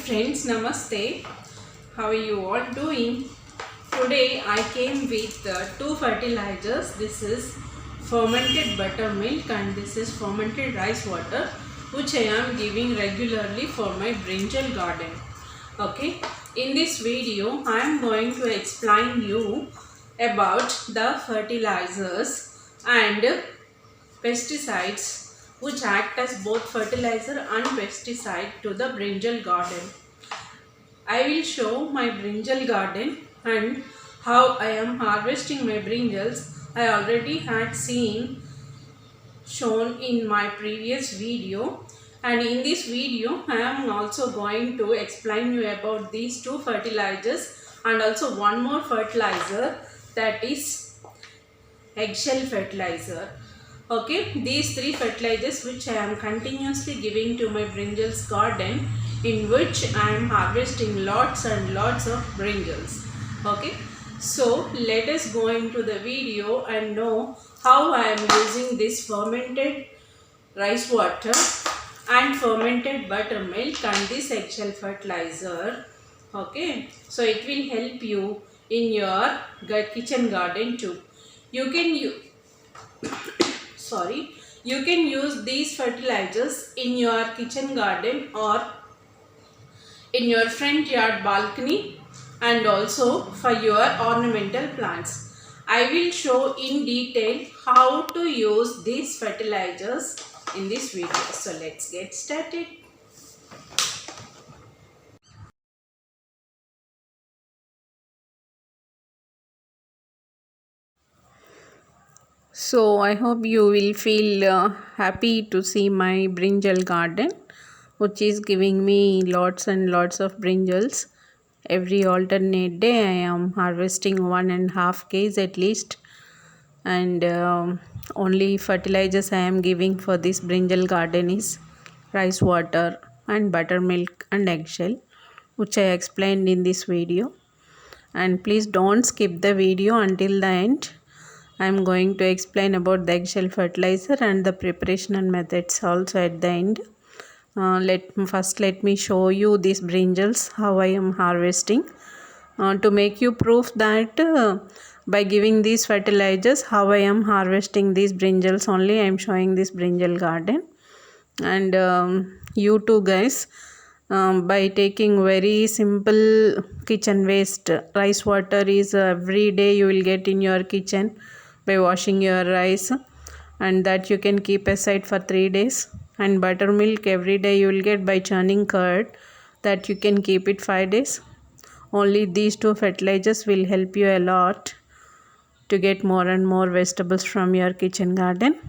friends, namaste. How are you all doing? Today I came with two fertilizers. This is fermented buttermilk and this is fermented rice water, which I am giving regularly for my brinjal garden. Okay, in this video I am going to explain you about the fertilizers and pesticides which act as both fertilizer and pesticide to the brinjal garden. I will show my brinjal garden and how I am harvesting my brinjals. I already had shown in my previous video, and in this video I am also going to explain you about these two fertilizers and also one more fertilizer, that is eggshell fertilizer. Okay, these three fertilizers which I am continuously giving to my brinjals garden, in which I am harvesting lots and lots of brinjals. Okay, so let us go into the video and know how I am using this fermented rice water and fermented buttermilk and this eggshell fertilizer. Okay, so it will help you in your kitchen garden too. You can you can use these fertilizers in your kitchen garden or in your front yard balcony and also for your ornamental plants. I will show in detail how to use these fertilizers in this video. So let's get started. So I hope you will feel happy to see my brinjal garden, which is giving me lots and lots of brinjals. Every alternate day I am harvesting 1.5 kg at least, and only fertilizers I am giving for this brinjal garden is rice water and buttermilk and eggshell, which I explained in this video. And please don't skip the video until the end. I am going to explain about the eggshell fertilizer and the preparation and methods also at the end. Let me show you these brinjals, how I am harvesting, to make you proof that by giving these fertilizers, how I am harvesting these brinjals. Only I am showing this brinjal garden. And you too guys, by taking very simple kitchen waste, rice water is every day you will get in your kitchen by washing your rice, and that you can keep aside for 3 days. And buttermilk every day you will get by churning curd, that you can keep it 5 days. Only these two fertilizers will help you a lot to get more and more vegetables from your kitchen garden.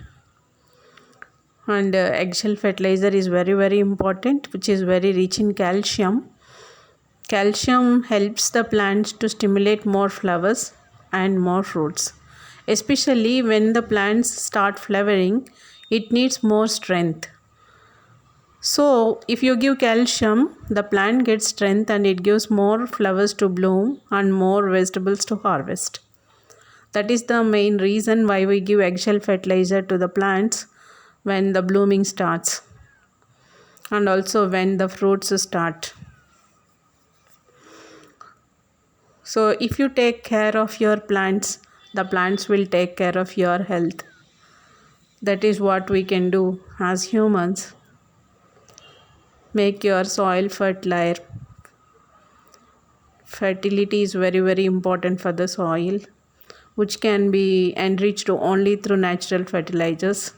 And eggshell fertilizer is very important, which is very rich in calcium. Calcium helps the plants to stimulate more flowers and more fruits. Especially when the plants start flowering, it needs more strength. So if you give calcium, the plant gets strength and it gives more flowers to bloom and more vegetables to harvest. That is the main reason why we give eggshell fertilizer to the plants when the blooming starts and also when the fruits start. So if you take care of your plants, the plants will take care of your health. That is what we can do as humans. Make your soil fertile. Fertility is very important for the soil, which can be enriched only through natural fertilizers.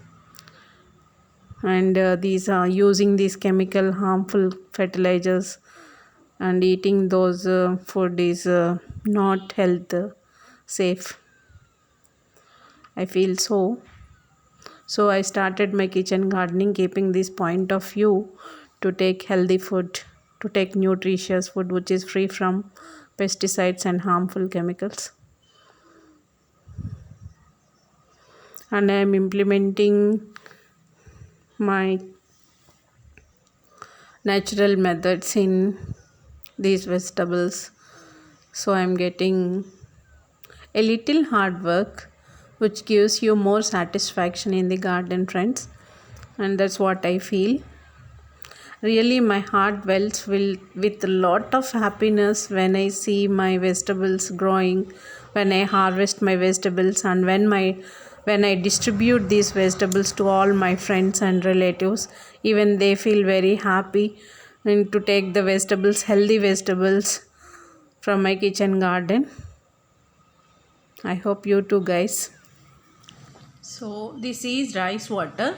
And these are using these chemical harmful fertilizers and eating those food is not health safe, I feel so I started my kitchen gardening keeping this point of view, to take healthy food, to take nutritious food which is free from pesticides and harmful chemicals. And I am implementing my natural methods in these vegetables, so I am getting a little hard work which gives you more satisfaction in the garden, friends, and that's what I feel. Really, my heart wells with a lot of happiness when I see my vegetables growing, when I harvest my vegetables, and when I distribute these vegetables to all my friends and relatives. Even they feel very happy and to take the vegetables, healthy vegetables from my kitchen garden. I hope you too, guys. So this is rice water.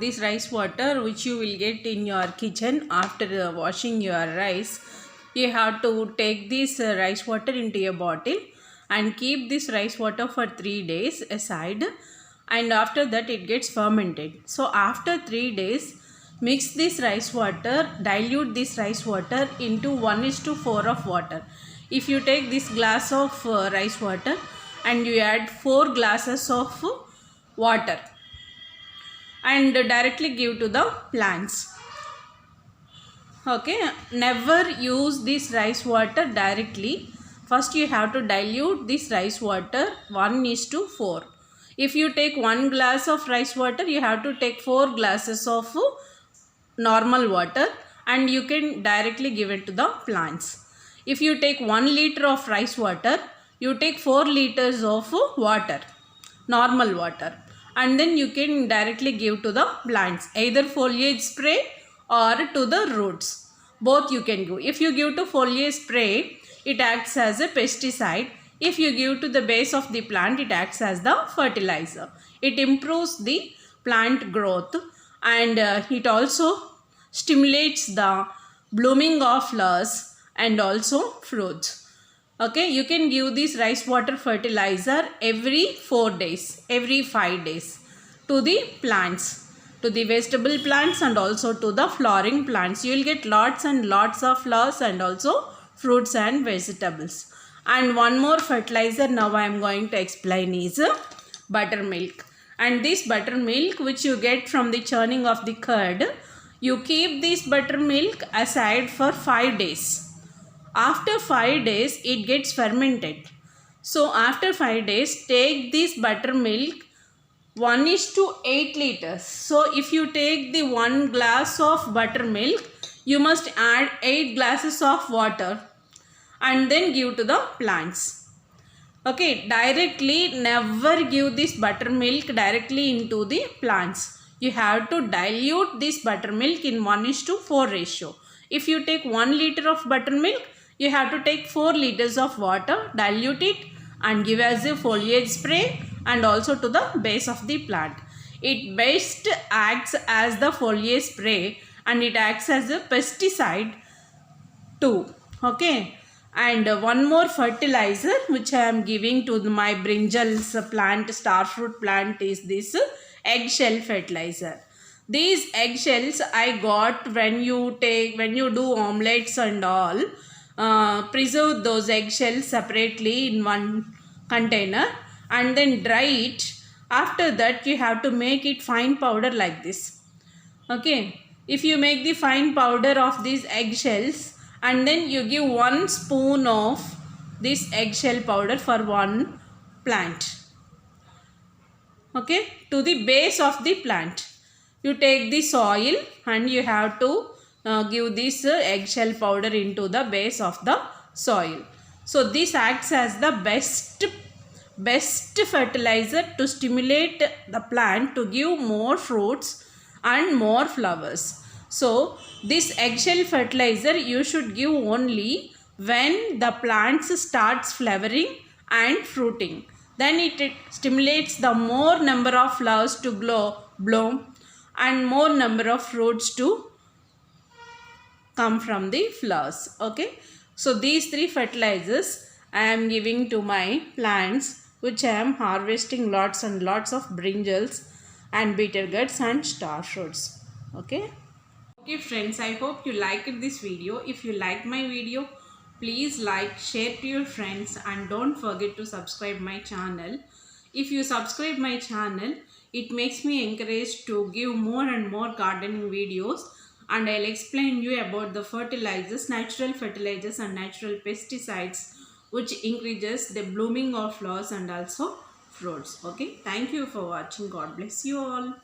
This rice water which you will get in your kitchen after washing your rice, you have to take this rice water into a bottle and keep this rice water for 3 days aside, and after that it gets fermented. So after 3 days, mix this rice water, dilute this rice water into 1:4 of water. If you take this glass of rice water and you add 4 glasses of water and directly give to the plants. Okay, never use this rice water directly. First you have to dilute this rice water 1:4. If you take 1 glass of rice water, you have to take 4 glasses of normal water and you can directly give it to the plants. If you take 1 liter of rice water, you take 4 liters of water, normal water, and then you can directly give to the plants, either foliage spray or to the roots. Both you can give. If you give to foliage spray, it acts as a pesticide. If you give to the base of the plant, it acts as the fertilizer. It improves the plant growth and it also stimulates the blooming of flowers and also fruits. Okay, you can give this rice water fertilizer every 4 days, every 5 days to the plants, to the vegetable plants and also to the flowering plants. You will get lots and lots of flowers and also fruits and vegetables. And one more fertilizer now I am going to explain is buttermilk. And this buttermilk which you get from the churning of the curd, you keep this buttermilk aside for 5 days. After 5 days, it gets fermented. So after 5 days, take this buttermilk 1:8 liters. So if you take the 1 glass of buttermilk, you must add 8 glasses of water and then give to the plants. Okay, directly never give this buttermilk directly into the plants. You have to dilute this buttermilk in 1:4 ratio. If you take 1 liter of buttermilk, you have to take 4 liters of water, dilute it and give as a foliage spray and also to the base of the plant. It best acts as the foliage spray and it acts as a pesticide too. Okay, and one more fertilizer which I am giving to my brinjal's plant, starfruit plant, is this eggshell fertilizer. These eggshells I got when you do omelets and all. Preserve those eggshells separately in one container and then dry it. After that you have to make it fine powder like this. Okay, if you make the fine powder of these eggshells and then you give 1 spoon of this eggshell powder for one plant. Okay, to the base of the plant. You take the soil and you have to give this eggshell powder into the base of the soil. So this acts as the best fertilizer to stimulate the plant to give more fruits and more flowers. So this eggshell fertilizer you should give only when the plants starts flowering and fruiting. Then it stimulates the more number of flowers to bloom and more number of fruits to come from the flowers. Okay, so these 3 fertilizers I am giving to my plants, which I am harvesting lots and lots of brinjals and bitter gourds and star fruits. Okay friends, I hope you liked this video. If you like my video, please like, share to your friends and don't forget to subscribe my channel. If you subscribe my channel, it makes me encouraged to give more and more gardening videos, and I'll explain you about the fertilizers, natural fertilizers and natural pesticides which increases the blooming of flowers and also fruits. Okay, thank you for watching. God bless you all.